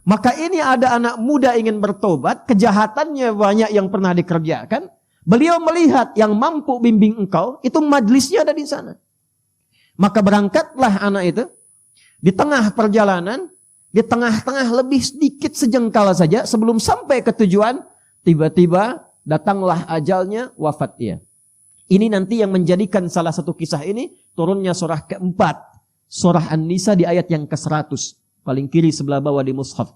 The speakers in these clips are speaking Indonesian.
Maka ini ada anak muda ingin bertobat, kejahatannya banyak yang pernah dikerjakan. Beliau melihat yang mampu bimbing engkau, itu majlisnya ada di sana. Maka berangkatlah anak itu, di tengah perjalanan, di tengah-tengah lebih sedikit sejengkal saja, sebelum sampai ke tujuan, tiba-tiba datanglah ajalnya, wafat dia. Ini nanti yang menjadikan salah satu kisah ini, turunnya surah keempat. Surah An-Nisa di ayat yang ke-100. Paling kiri sebelah bawah di mushaf.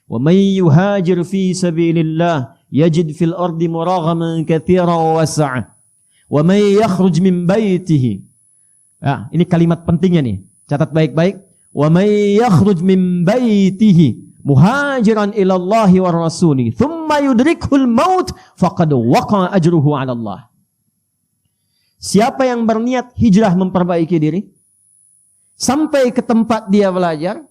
Wa may yuhajir fi sabilillah yajid fil ardi muraghaman katsiran wa was'a. Wa may yakhruj min baitihi. Ya, ini kalimat pentingnya nih. Catat baik-baik. Wa may yakhruj min baitihi muhajiran ila Allah wa rasuli thumma yudrikuhul maut faqad waqa'a ajruhu 'ala Allah. Siapa yang berniat hijrah memperbaiki diri sampai ke tempat dia belajar,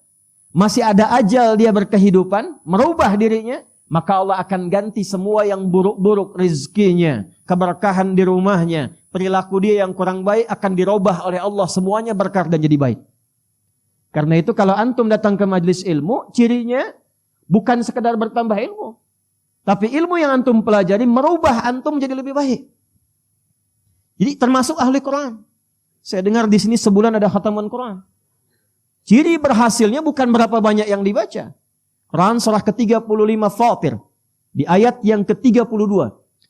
masih ada ajal dia berkehidupan, merubah dirinya, maka Allah akan ganti semua yang buruk-buruk rezekinya, keberkahan di rumahnya, perilaku dia yang kurang baik akan dirubah oleh Allah, semuanya berkah dan jadi baik. Karena itu kalau antum datang ke majelis ilmu, cirinya bukan sekedar bertambah ilmu, tapi ilmu yang antum pelajari merubah antum menjadi lebih baik. Jadi termasuk ahli Quran. Saya dengar di sini sebulan ada khataman Quran. Ciri berhasilnya bukan berapa banyak yang dibaca. Quran surah ke-35 Fatir di ayat yang ke-32.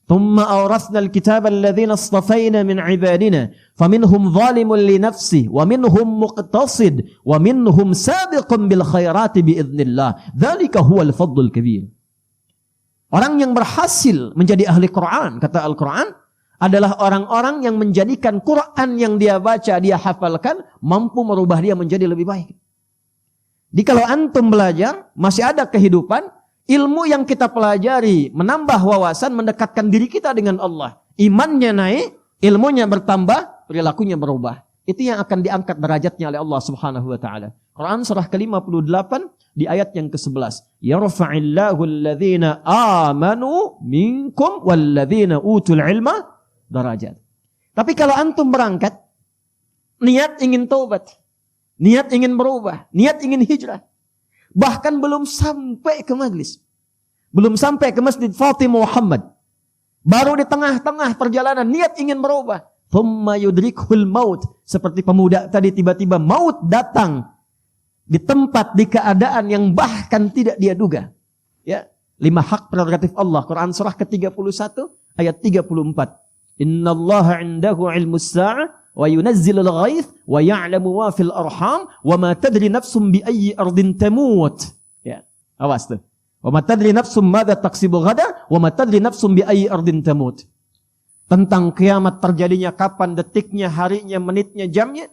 Thumma awrasnal kitaba alladhina istafayna min ibadina faminhum zalimun li nafsihi wa minhum muqtasid wa minhum sabiqun bil khairati biidznillah. Dzalika huwal fadlul kabir. Orang yang berhasil menjadi ahli Quran, kata Al-Quran, adalah orang-orang yang menjadikan Quran yang dia baca, dia hafalkan, mampu merubah dia menjadi lebih baik. Jadi kalau antum belajar, masih ada kehidupan, ilmu yang kita pelajari, menambah wawasan, mendekatkan diri kita dengan Allah. Imannya naik, ilmunya bertambah, perilakunya berubah. Itu yang akan diangkat derajatnya oleh Allah Subhanahu wa taala. Quran surah ke-58 di ayat yang ke-11. Yarfa'illahu alladhina amanu minkum walladhina utul ilma darajat. Tapi kalau antum berangkat, niat ingin taubat, niat ingin berubah, niat ingin hijrah, bahkan belum sampai ke majlis, belum sampai ke Masjid Fatimah Muhammad, baru di tengah-tengah perjalanan niat ingin berubah, thumma yudrikhul maut, seperti pemuda tadi tiba-tiba maut datang di tempat, di keadaan yang bahkan tidak dia duga. Ya, 5 hak prerogatif Allah. Quran surah ke-31 ayat 34. Innallaha 'indahu 'ilmus sa'ah wa yunazzilul ghaits wa ya'lamu ma fil arham wa ma tadri nafsum bi ayyi ardin tamut. Ya, awas tuh. Wa ma tadri nafsum madza taksibu ghadan wa ma tadri nafsum bi ayyi ardin tamut. Tentang kiamat terjadinya kapan, detiknya, harinya, menitnya, jamnya.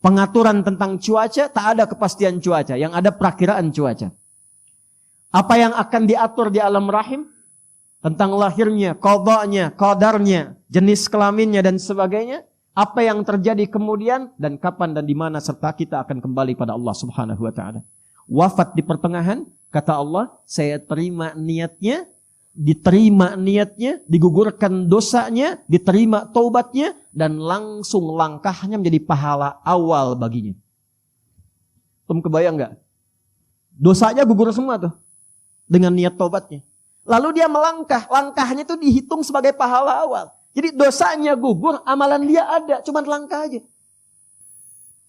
Pengaturan tentang cuaca, tak ada kepastian cuaca, yang ada perakiraan cuaca. Apa yang akan diatur di alam rahim? Tentang lahirnya, qadanya, qadarnya, jenis kelaminnya dan sebagainya. Apa yang terjadi kemudian dan kapan dan di mana, serta kita akan kembali pada Allah Subhanahu wa taala. Wafat di pertengahan, kata Allah, saya terima niatnya, diterima niatnya, digugurkan dosanya, diterima taubatnya, dan langsung langkahnya menjadi pahala awal baginya. Kamu kebayang nggak? Dosanya gugur semua tuh dengan niat taubatnya. Lalu dia melangkah, langkahnya itu dihitung sebagai pahala awal. Jadi dosanya gugur, amalan dia ada, cuma langkah aja.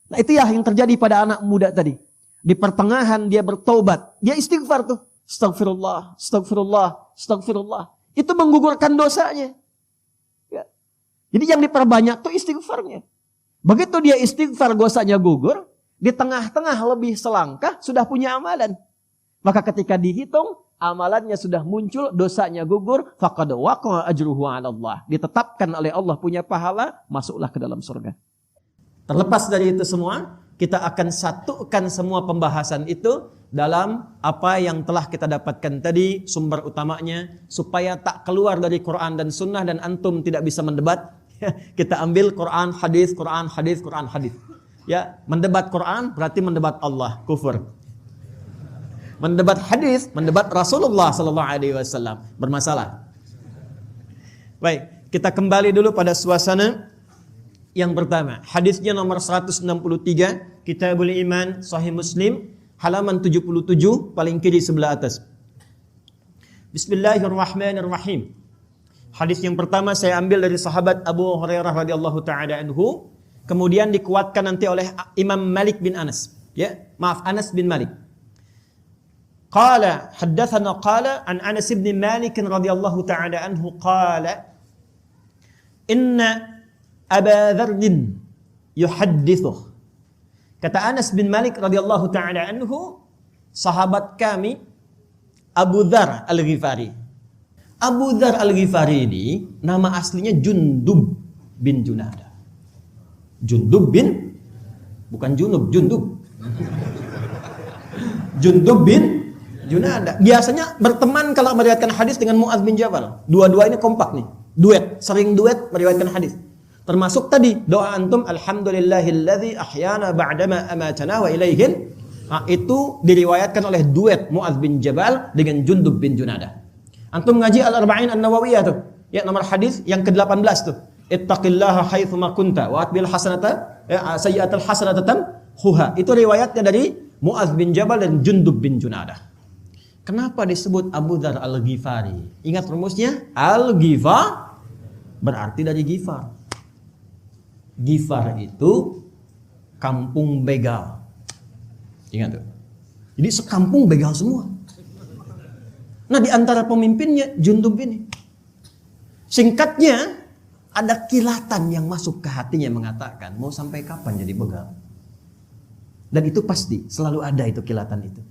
Nah itu ya yang terjadi pada anak muda tadi. Di pertengahan dia bertobat, dia istighfar tuh. Astagfirullah, astagfirullah, astagfirullah. Itu menggugurkan dosanya. Ya. Jadi yang diperbanyak tuh istighfarnya. Begitu dia istighfar, dosanya gugur, di tengah-tengah lebih selangkah sudah punya amalan. Maka ketika dihitung, amalannya sudah muncul, dosanya gugur, faqad waqa'a ajruhu 'ala Allah. Ditetapkan oleh Allah punya pahala, masuklah ke dalam surga. Terlepas dari itu semua, kita akan satukan semua pembahasan itu dalam apa yang telah kita dapatkan tadi, sumber utamanya, supaya tak keluar dari Quran dan Sunnah dan antum tidak bisa mendebat. Kita ambil Quran, hadis, Quran, hadis, Quran, hadis. Ya, mendebat Quran berarti mendebat Allah, kufur. Mendebat hadis, mendebat Rasulullah sallallahu alaihi wasallam, bermasalah. Baik, kita kembali dulu pada suasana yang pertama. Hadisnya nomor 163, Kitabul Iman, Sahih Muslim. halaman 77 paling kiri sebelah atas. Bismillahirrahmanirrahim. Hadis yang pertama saya ambil dari sahabat Abu Hurairah radhiyallahu taala anhu, kemudian dikuatkan nanti oleh Imam Malik bin Anas. Anas bin Malik. Qala haddatsana qala an Anas bin Malik radhiyallahu taala anhu qala inna Aba Dzar yuhaddithu. Kata Anas bin Malik radhiyallahu taala anhu, sahabat kami Abu Dzar Al-Ghifari. Abu Dzar Al-Ghifari ini nama aslinya Jundub bin Junadah. Jundub bin, bukan Junub, Jundub. Jundub bin Junadah. Biasanya berteman kalau meriwayatkan hadis dengan Mu'adz bin Jabal. Dua-dua ini kompak nih, duet, sering duet meriwayatkan hadis. Termasuk tadi doa antum alhamdulillahilladzi ahyana ba'dama amatana wa ilaihin. Itu diriwayatkan oleh duet Mu'adz bin Jabal dengan Jundub bin Junadah. Antum ngaji Al-Arba'in An-Nawawiyah tuh, ya nomor hadis yang ke-18 tuh. Ittaqillaha haitsu ma kunta wa atbil hasanata sayyi'atal hasanata tamhuha. Itu riwayatnya dari Mu'adz bin Jabal dan Jundub bin Junadah. Kenapa disebut Abu Dzar Al-Ghifari? Ingat rumusnya? Al-Ghifar berarti dari Ghifar. Ghifar itu kampung begal. Ingat tuh. Jadi sekampung begal semua. Nah, di antara pemimpinnya Jundub ini. Singkatnya, ada kilatan yang masuk ke hatinya mengatakan, mau sampai kapan jadi begal? Dan itu pasti, selalu ada itu kilatan itu.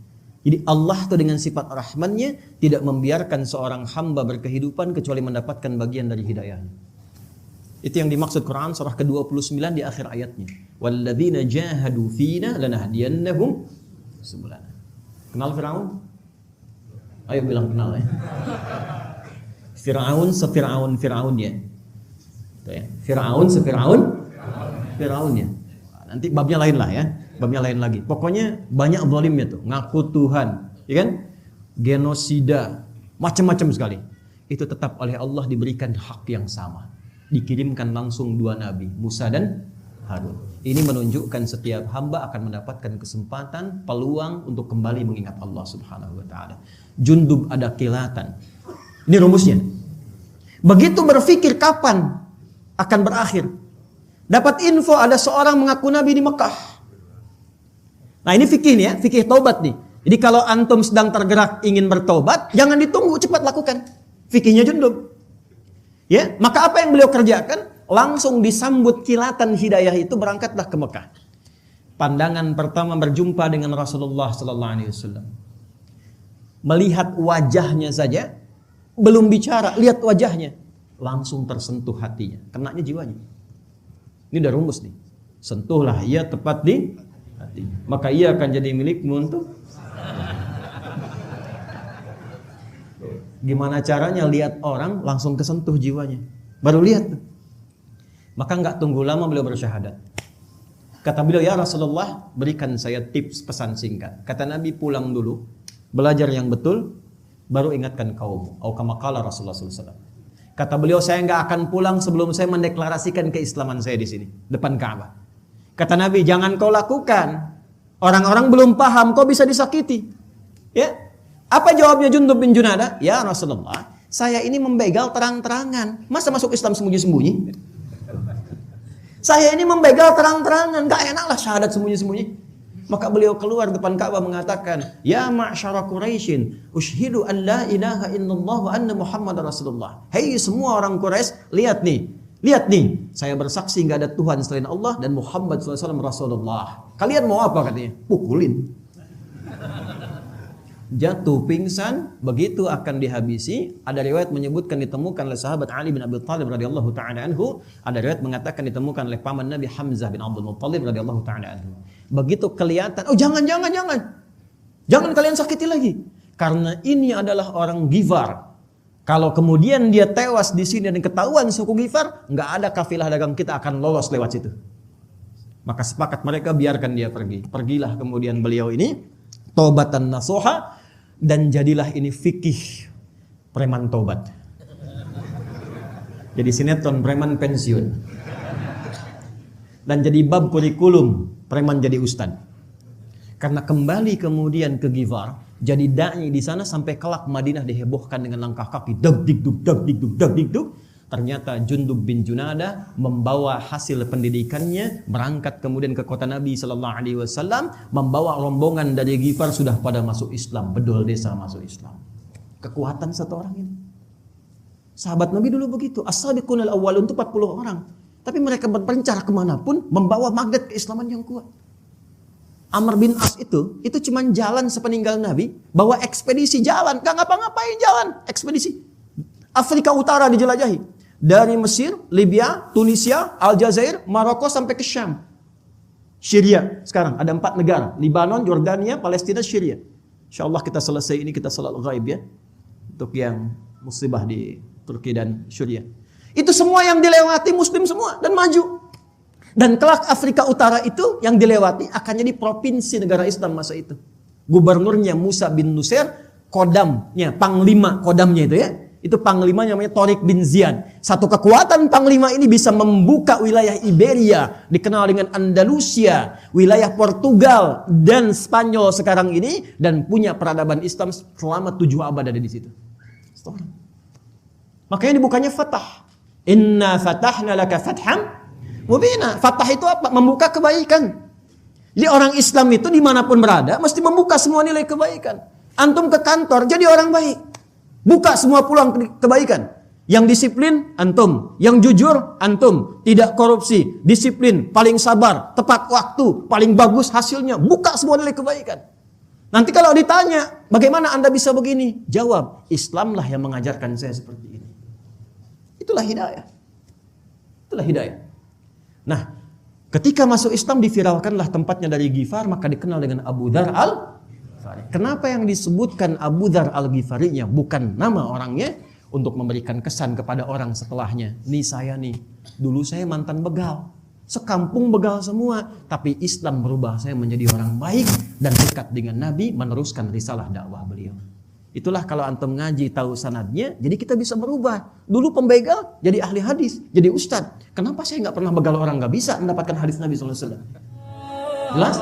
Jadi Allah tuh dengan sifat rahmannya tidak membiarkan seorang hamba berkehidupan kecuali mendapatkan bagian dari hidayahnya. Itu yang dimaksud Quran surah ke-29 di akhir ayatnya. Walladzina jahadu fina lanahdiyannahum subulana. Kenal Firaun? Ayo bilang kenal ya. Firaun Firaunnya. Itu ya. Firaun Firaunnya. Nanti babnya lain lah ya. Babnya lain lagi. Pokoknya banyak zalimnya tuh, ngaku Tuhan, ya kan? Genosida, macam-macam sekali. Itu tetap oleh Allah diberikan hak yang sama. Dikirimkan langsung dua nabi, Musa dan Harun. Ini menunjukkan setiap hamba akan mendapatkan kesempatan, peluang untuk kembali mengingat Allah Subhanahu wa taala. Jundub ada kilatan. Ini rumusnya. Begitu berpikir kapan akan berakhir, dapat info ada seorang mengaku nabi di Mekah. Nah, ini fikih nih ya, fikih taubat nih. Jadi kalau antum sedang tergerak ingin bertobat, jangan ditunggu, cepat lakukan. Fikihnya Jundub. Ya, maka apa yang beliau kerjakan? Langsung disambut kilatan hidayah itu, berangkatlah ke Mekah. Pandangan pertama berjumpa dengan Rasulullah sallallahu alaihi wasallam. Melihat wajahnya saja, belum bicara, lihat wajahnya, langsung tersentuh hatinya, kenanya jiwanya. Ini udah rumus nih. Sentuhlah ia tepat di hatinya, maka ia akan jadi milikmu untuk. Gimana caranya lihat orang langsung kesentuh jiwanya? Baru lihat tuh. Maka enggak tunggu lama beliau bersyahadat. Kata beliau, ya Rasulullah, berikan saya tips pesan singkat. Kata Nabi, pulang dulu, belajar yang betul, baru ingatkan kaum. Atau kama qala Rasulullah SAW. Kata beliau, saya enggak akan pulang sebelum saya mendeklarasikan keislaman saya di sini, depan Ka'bah. Kata Nabi, jangan kau lakukan. Orang-orang belum paham, kau bisa disakiti. Ya? Apa jawabnya Jundub bin Junadah? Ya Rasulullah, saya ini membegal terang-terangan. Masa masuk Islam sembunyi-sembunyi? Saya ini membegal terang-terangan. Gak enak lah syahadat sembunyi-sembunyi. Maka beliau keluar depan Ka'bah mengatakan, ya ma'syara Quraisyin, ushhidu an la ilaha illallah wa anna Muhammad Rasulullah. Hei semua orang Quraisy, lihat nih. Saya bersaksi gak ada Tuhan selain Allah dan Muhammad SAW Rasulullah. Kalian mau apa katanya? Pukulin. Jatuh pingsan, begitu akan dihabisi. Ada riwayat menyebutkan ditemukan oleh sahabat Ali bin Abi Thalib radhiyallahu taala anhu. Ada riwayat mengatakan ditemukan oleh paman Nabi Hamzah bin Abdul Muttalib radhiyallahu taala anhu. Begitu kelihatan, oh jangan kalian sakiti lagi, karena ini adalah orang Ghifar. Kalau kemudian dia tewas di sini dan ketahuan suku Ghifar, nggak ada kafilah dagang kita akan lolos lewat situ. Maka sepakat mereka, biarkan dia pergi. Pergilah kemudian beliau ini taubatan nasuha. Dan jadilah ini fikih preman tobat. Jadi sinetron preman pensiun. Dan jadi bab kurikulum preman jadi ustad. Karena kembali kemudian ke Ghifar, jadi da'i di sana sampai kelak Madinah dihebohkan dengan langkah kaki dag digdug dag digdug dag digdug. Ternyata Jundub bin Junada membawa hasil pendidikannya, berangkat kemudian ke kota Nabi sallallahu alaihi wasallam, membawa rombongan dari Ghifar sudah pada masuk Islam, bedol desa masuk Islam. Kekuatan satu orang ini. Sahabat Nabi dulu begitu, as-sabiqunal awwalun itu 40 orang. Tapi mereka berpencar kemanapun, membawa magnet keislaman yang kuat. Amr bin As itu cuma jalan sepeninggal Nabi, bawa ekspedisi jalan, gak ngapa-ngapain jalan, ekspedisi. Afrika Utara dijelajahi. Dari Mesir, Libya, Tunisia, Aljazair, Maroko sampai ke Syam. Syria sekarang ada 4 negara, Libanon, Jordania, Palestina, Syria. Insyaallah kita selesai ini kita salat ghaib ya. Untuk yang musibah di Turki dan Syria. Itu semua yang dilewati muslim semua dan maju. Dan kelak Afrika Utara itu yang dilewati akan jadi provinsi negara Islam masa itu. Gubernurnya Musa bin Nusair, kodamnya, panglima kodamnya itu ya. Itu panglimanya namanya Tariq bin Ziyad. Satu kekuatan panglima ini bisa membuka wilayah Iberia, dikenal dengan Andalusia, wilayah Portugal dan Spanyol sekarang ini, dan punya peradaban Islam selama 7 abad ada di situ. Makanya dibukanya Fatah. Inna fatahna laka fatham mubina. Fatah itu apa? Membuka kebaikan. Jadi orang Islam itu dimanapun berada mesti membuka semua nilai kebaikan. Antum ke kantor jadi orang baik, buka semua peluang kebaikan. Yang disiplin antum, yang jujur antum, tidak korupsi, disiplin, paling sabar, tepat waktu, paling bagus hasilnya, buka semua nilai kebaikan. Nanti kalau ditanya, bagaimana Anda bisa begini? Jawab, Islamlah yang mengajarkan saya seperti ini. Itulah hidayah. Itulah hidayah. Nah, ketika masuk Islam diviralkanlah tempatnya dari Ghifar, maka dikenal dengan Abu Dzar al-Ghifari. Kenapa yang disebutkan Abu Dzar al-Ghifari-nya bukan nama orangnya, untuk memberikan kesan kepada orang setelahnya. Nih saya nih, dulu saya mantan begal. Sekampung begal semua, tapi Islam merubah saya menjadi orang baik dan dekat dengan Nabi, meneruskan risalah dakwah beliau. Itulah kalau antum ngaji tahu sanadnya, jadi kita bisa berubah. Dulu pembegal jadi ahli hadis, jadi ustadz. Kenapa saya nggak pernah begal orang, nggak bisa mendapatkan hadis Nabi SAW? Jelas?